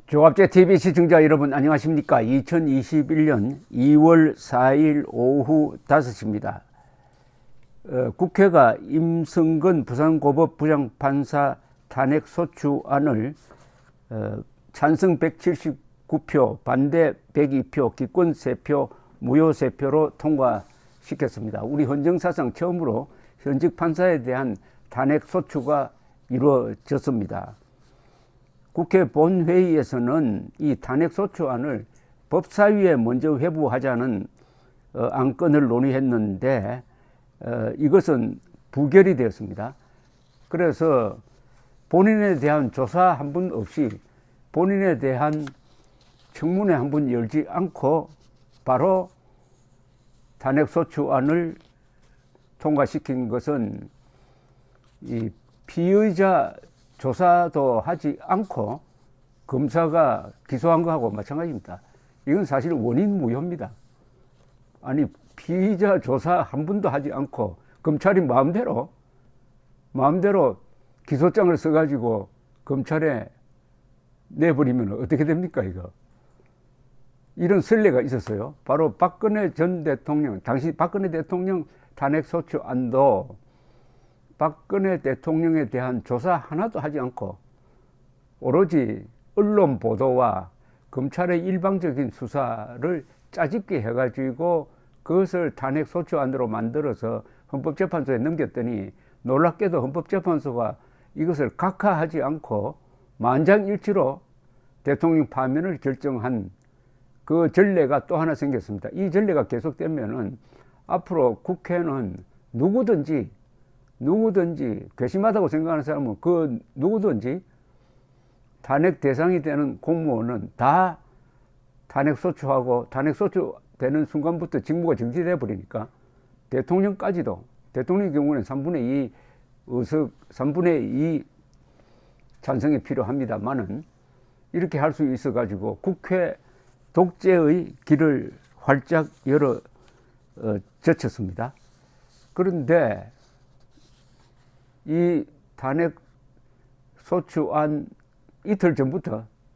조갑제 TV 시청자 여러분 안녕하십니까? 2021년 2월 4일 오후 5시입니다. 국회가 임성근 부산고법 부장판사 탄핵소추안을 찬성 179표, 반대 102표, 기권 3표, 무효 3표로 통과시켰습니다. 우리 헌정사상 처음으로 현직 판사에 대한 탄핵소추가 이루어졌습니다. 국회 본회의에서는 이 탄핵소추안을 법사위에 먼저 회부하자는 안건을 논의했는데 이것은 부결이 되었습니다. 그래서 본인에 대한 조사 한 번 없이 본인에 대한 청문회 한 번 열지 않고 바로 탄핵소추안을 통과시킨 것은 이 피의자 조사도 하지 않고 검사가 기소한 거하고 마찬가지입니다. 이건 사실 원인 무효입니다. 아니 피의자 조사 한 번도 하지 않고 검찰이 마음대로 기소장을 써가지고 검찰에 내버리면 어떻게 됩니까 이거? 이런 선례가 있었어요. 바로 박근혜 전 대통령, 당시 박근혜 대통령 탄핵소추안도 박근혜 대통령에 대한 조사 하나도 하지 않고 오로지 언론 보도와 검찰의 일방적인 수사를 짜집게 해가지고 그것을 탄핵소추안으로 만들어서 헌법재판소에 넘겼더니 놀랍게도 헌법재판소가 이것을 각하하지 않고 만장일치로 대통령 파면을 결정한 그 전례가 또 하나 생겼습니다. 이 전례가 계속되면은 앞으로 국회는 누구든지 괘씸하다고 생각하는 사람은 그 누구든지 탄핵 대상이 되는 공무원은 다 탄핵소추하고 탄핵소추 되는 순간부터 직무가 정지돼 버리니까 대통령까지도 대통령의 경우는 3분의 2 찬성이 필요합니다만은 이렇게 할 수 있어 가지고 국회 독재의 길을 활짝 열어 젖혔습니다. 그런데 이 탄핵소추안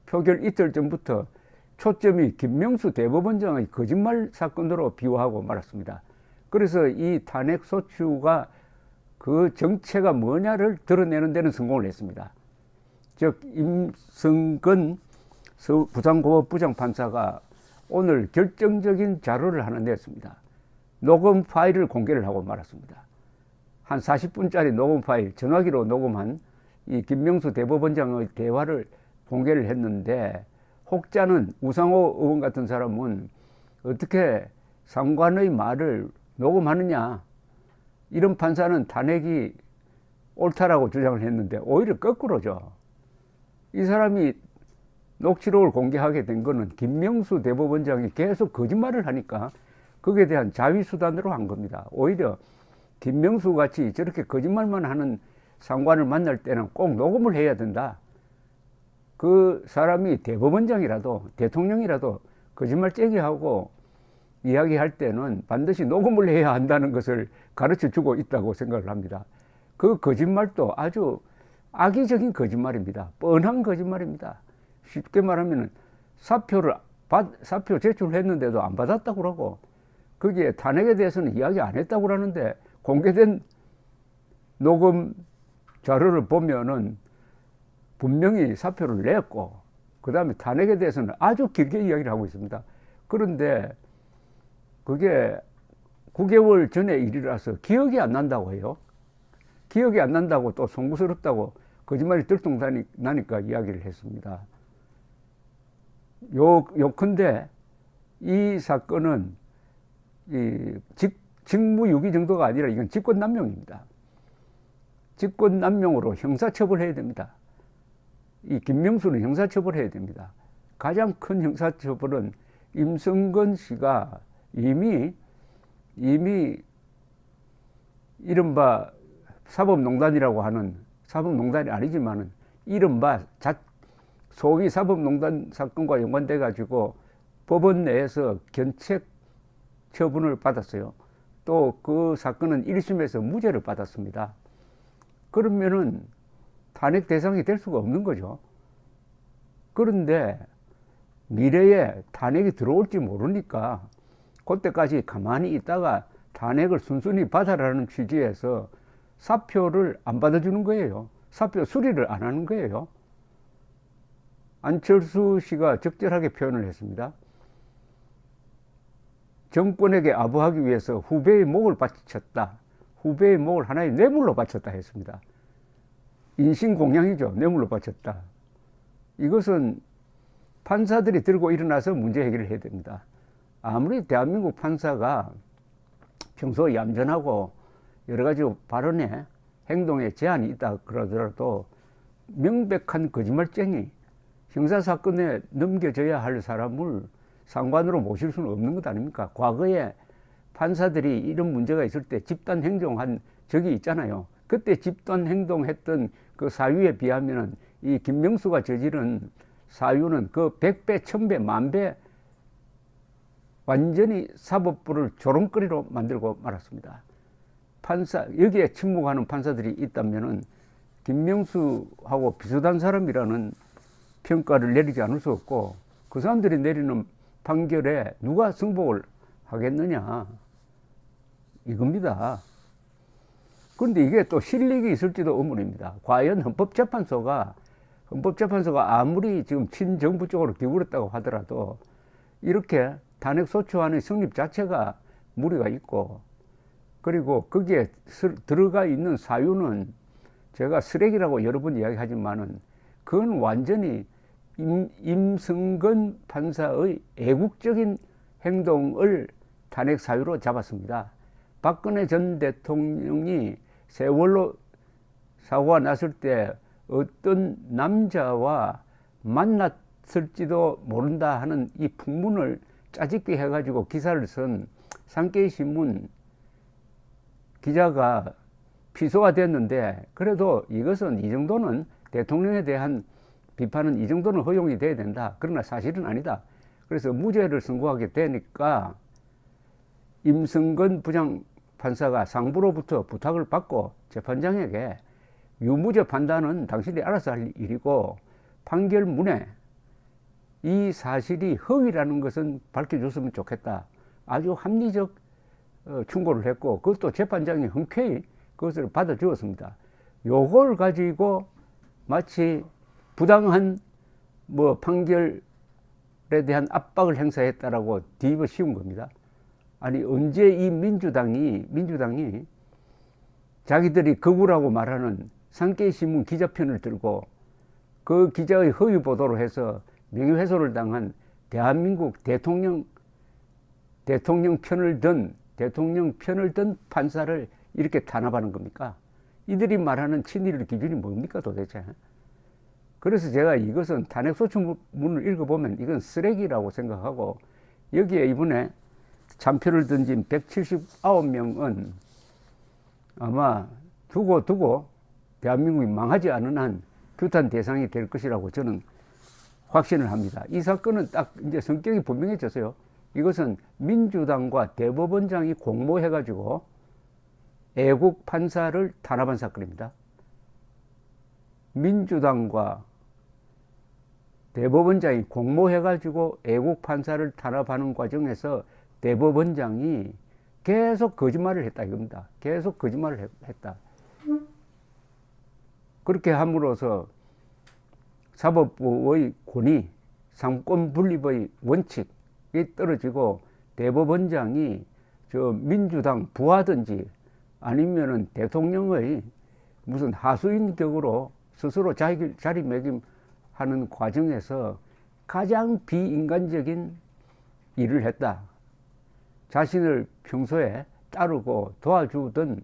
표결 이틀 전부터 초점이 김명수 대법원장의 거짓말 사건으로 비화하고 말았습니다. 그래서 이 탄핵소추가 그 정체가 뭐냐를 드러내는 데는 성공을 했습니다. 즉 임성근 부산고법 부장판사가 오늘 결정적인 자료를 하나 냈습니다. 녹음 파일을 공개를 하고 말았습니다. 한 40분짜리 녹음 파일, 전화기로 녹음한 이 김명수 대법원장의 대화를 공개를 했는데 혹자는 우상호 의원 같은 사람은 어떻게 상관의 말을 녹음하느냐, 이런 판사는 탄핵이 옳다라고 주장을 했는데 오히려 거꾸로죠. 이 사람이 녹취록을 공개하게 된 거는 김명수 대법원장이 계속 거짓말을 하니까 거기에 대한 자위수단으로 한 겁니다. 오히려 김명수 같이 저렇게 거짓말만 하는 상관을 만날 때는 꼭 녹음을 해야 된다. 그 사람이 대법원장이라도 대통령이라도 거짓말 째기하고 이야기할 때는 반드시 녹음을 해야 한다는 것을 가르쳐 주고 있다고 생각을 합니다. 그 거짓말도 아주 악의적인 거짓말입니다. 뻔한 거짓말입니다. 쉽게 말하면 사표 제출했는데도 안 받았다고 그러고 거기에 탄핵에 대해서는 이야기 안 했다고 그러는데 공개된 녹음 자료를 보면은 분명히 사표를 냈고 그 다음에 탄핵에 대해서는 아주 길게 이야기를 하고 있습니다. 그런데 그게 9개월 전의 일이라서 기억이 안 난다고 해요. 기억이 안 난다고 또 송구스럽다고 거짓말이 들통나니까 이야기를 했습니다. 요컨대 이 사건은 직무유기 정도가 아니라 이건 직권남용입니다. 직권남용으로 형사처벌해야 됩니다. 이 김명수는 형사처벌해야 됩니다. 가장 큰 형사처벌은 임성근 씨가 이미 이른바 사법농단이라고 하는, 사법농단이 아니지만은 이른바 소위 사법농단 사건과 연관돼 가지고 법원 내에서 견책 처분을 받았어요. 또 그 사건은 1심에서 무죄를 받았습니다. 그러면은 탄핵 대상이 될 수가 없는 거죠. 그런데 미래에 탄핵이 들어올지 모르니까 그때까지 가만히 있다가 탄핵을 순순히 받아라는 취지에서 사표를 안 받아주는 거예요. 사표 수리를 안 하는 거예요. 안철수 씨가 적절하게 표현을 했습니다. 정권에게 아부하기 위해서 후배의 목을 바쳤다. 후배의 목을 하나의 뇌물로 바쳤다 했습니다. 인신공양이죠. 뇌물로 바쳤다. 이것은 판사들이 들고 일어나서 문제 해결을 해야 됩니다. 아무리 대한민국 판사가 평소 얌전하고 여러 가지 발언에 행동에 제한이 있다 그러더라도 명백한 거짓말쟁이, 형사사건에 넘겨져야 할 사람을 상관으로 모실 수는 없는 것 아닙니까? 과거에 판사들이 이런 문제가 있을 때 집단 행동한 적이 있잖아요. 그때 집단 행동했던 그 사유에 비하면 이 김명수가 저지른 사유는 그 100배, 1000배, 만배 완전히 사법부를 조롱거리로 만들고 말았습니다. 판사, 여기에 침묵하는 판사들이 있다면은 김명수하고 비슷한 사람이라는 평가를 내리지 않을 수 없고, 그 사람들이 내리는 판결에 누가 승복을 하겠느냐, 이겁니다. 그런데 이게 또 실력이 있을지도 의문입니다. 과연 헌법재판소가 아무리 지금 친정부 쪽으로 기울었다고 하더라도 이렇게 탄핵소추안의 성립 자체가 무리가 있고, 그리고 거기에 들어가 있는 사유는 제가 쓰레기라고 여러 번 이야기하지만은 그건 완전히 임성근 판사의 애국적인 행동을 탄핵 사유로 잡았습니다. 박근혜 전 대통령이 세월호 사고가 났을 때 어떤 남자와 만났을지도 모른다 하는 이 풍문을 짜집기 해가지고 기사를 쓴 산케이 신문 기자가 피소가 됐는데, 그래도 이것은 이 정도는 대통령에 대한 비판은 이 정도는 허용이 돼야 된다. 그러나 사실은 아니다. 그래서 무죄를 선고하게 되니까 임성근 부장판사가 상부로부터 부탁을 받고 재판장에게 유무죄 판단은 당신이 알아서 할 일이고, 판결문에 이 사실이 허위라는 것은 밝혀줬으면 좋겠다. 아주 합리적 충고를 했고, 그것도 재판장이 흔쾌히 그것을 받아주었습니다. 요걸 가지고 마치 부당한 판결에 대한 압박을 행사했다라고 뒤집어 씌운 겁니다. 아니, 언제 이 민주당이 자기들이 거부라고 말하는 산케이 신문 기자편을 들고 그 기자의 허위 보도로 해서 명예훼손을 당한 대한민국 대통령 편을 든 판사를 이렇게 탄압하는 겁니까? 이들이 말하는 친일 기준이 뭡니까 도대체? 그래서 제가 이것은 탄핵소추문을 읽어보면 이건 쓰레기라고 생각하고, 여기에 이번에 찬표를 던진 179명은 아마 두고 대한민국이 망하지 않은 한 규탄 대상이 될 것이라고 저는 확신을 합니다. 이 사건은 딱 이제 성격이 분명해졌어요. 이것은 민주당과 대법원장이 공모해가지고 애국 판사를 탄압한 사건입니다. 민주당과 대법원장이 공모해가지고 애국 판사를 탄압하는 과정에서 대법원장이 계속 거짓말을 했다 이겁니다. 계속 거짓말을 했다. 그렇게 함으로써 사법부의 권위, 상권 분립의 원칙이 떨어지고, 대법원장이 저 민주당 부하든지 아니면은 대통령의 무슨 하수인 격으로 스스로 자리매김하는 과정에서 가장 비인간적인 일을 했다. 자신을 평소에 따르고 도와주던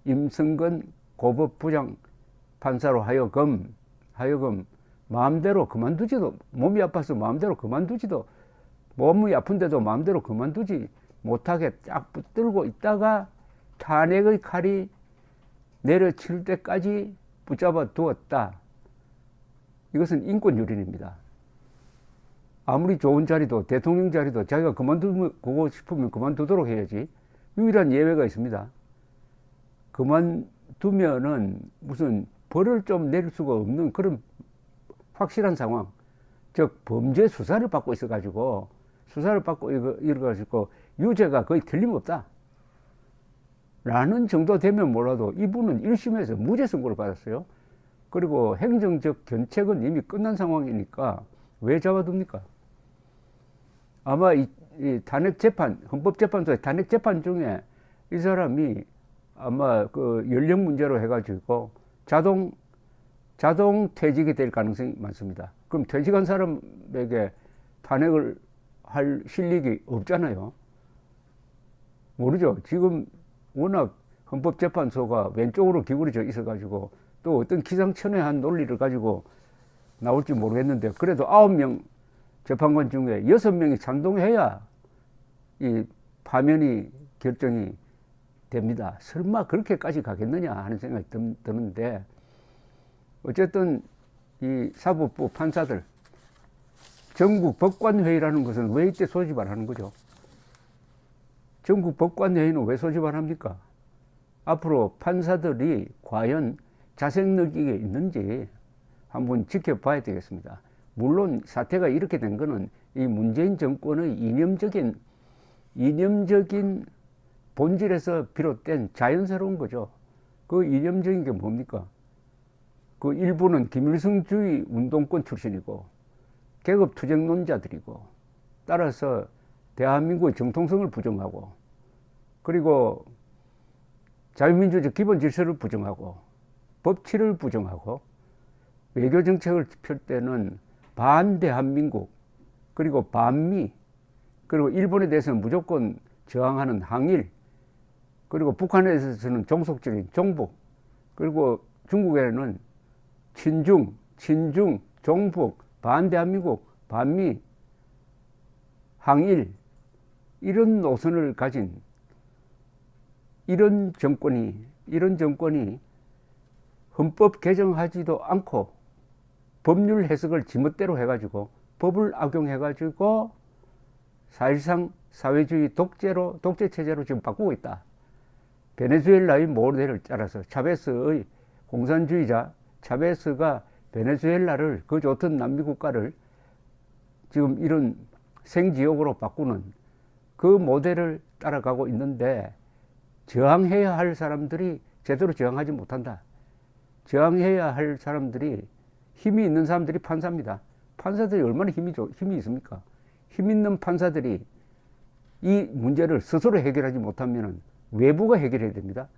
임성근 고법부장 판사로 하여금 마음대로 그만두지도, 몸이 아파서 마음대로 그만두지도, 몸이 아픈데도 마음대로 그만두지 못하게 딱 붙들고 있다가 탄핵의 칼이 내려칠 때까지 붙잡아 두었다. 이것은 인권유린입니다. 아무리 좋은 자리도, 대통령 자리도 자기가 그만두고 싶으면 그만두도록 해야지. 유일한 예외가 있습니다. 그만두면은 무슨 벌을 좀 내릴 수가 없는 그런 확실한 상황. 즉 범죄 수사를 받고 있어가지고 이래가지고 유죄가 거의 틀림없다 라는 정도 되면 몰라도 이분은 1심에서 무죄 선고를 받았어요. 그리고 행정적 견책은 이미 끝난 상황이니까 왜 잡아둡니까? 아마 이 탄핵재판, 헌법재판소의 탄핵재판 중에 이 사람이 아마 그 연령 문제로 해가지고 자동 퇴직이 될 가능성이 많습니다. 그럼 퇴직한 사람에게 탄핵을 할 실력이 없잖아요. 모르죠. 지금 워낙 헌법재판소가 왼쪽으로 기울어져 있어가지고 또 어떤 기상천외한 논리를 가지고 나올지 모르겠는데 그래도 9명 재판관 중에 6명이 찬동해야 이 파면이 결정이 됩니다. 설마 그렇게까지 가겠느냐 하는 생각이 드는데 어쨌든 이 사법부 판사들 전국 법관회의라는 것은 왜 이때 소집 안 하는 거죠? 전국 법관회의는 왜 소집 안 합니까? 앞으로 판사들이 과연 자생력이 있는지 한번 지켜봐야 되겠습니다. 물론 사태가 이렇게 된 거는 이 문재인 정권의 이념적인 본질에서 비롯된 자연스러운 거죠. 그 이념적인 게 뭡니까? 그 일부는 김일성주의 운동권 출신이고 계급 투쟁론자들이고 따라서 대한민국의 정통성을 부정하고 그리고 자유민주적 기본 질서를 부정하고 법치를 부정하고 외교 정책을 펼 때는 반대한민국 그리고 반미 그리고 일본에 대해서는 무조건 저항하는 항일 그리고 북한에 대해서는 종속적인 종북 그리고 중국에는 친중, 종북, 반대한민국, 반미, 항일 이런 노선을 가진 이런 정권이 헌법 개정하지도 않고 법률 해석을 지멋대로 해가지고 법을 악용해가지고 사실상 사회주의 독재 체제로 지금 바꾸고 있다. 베네수엘라의 모델을 따라서 차베스의 공산주의자 차베스가 베네수엘라를 그 좋던 남미 국가를 지금 이런 생지옥으로 바꾸는 그 모델을 따라가고 있는데 저항해야 할 사람들이 제대로 저항하지 못한다. 저항해야 할 사람들이 힘이 있는 사람들이 판사입니다. 판사들이 얼마나 힘이 있습니까? 힘 있는 판사들이 이 문제를 스스로 해결하지 못하면 외부가 해결해야 됩니다.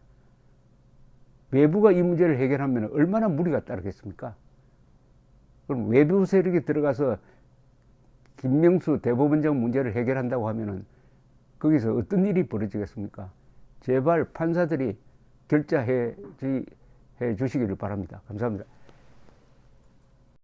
외부가 이 문제를 해결하면 얼마나 무리가 따르겠습니까? 그럼 외부 세력이 들어가서 김명수 대법원장 문제를 해결한다고 하면은 거기서 어떤 일이 벌어지겠습니까? 제발 판사들이 결자해 주시기를 바랍니다. 감사합니다.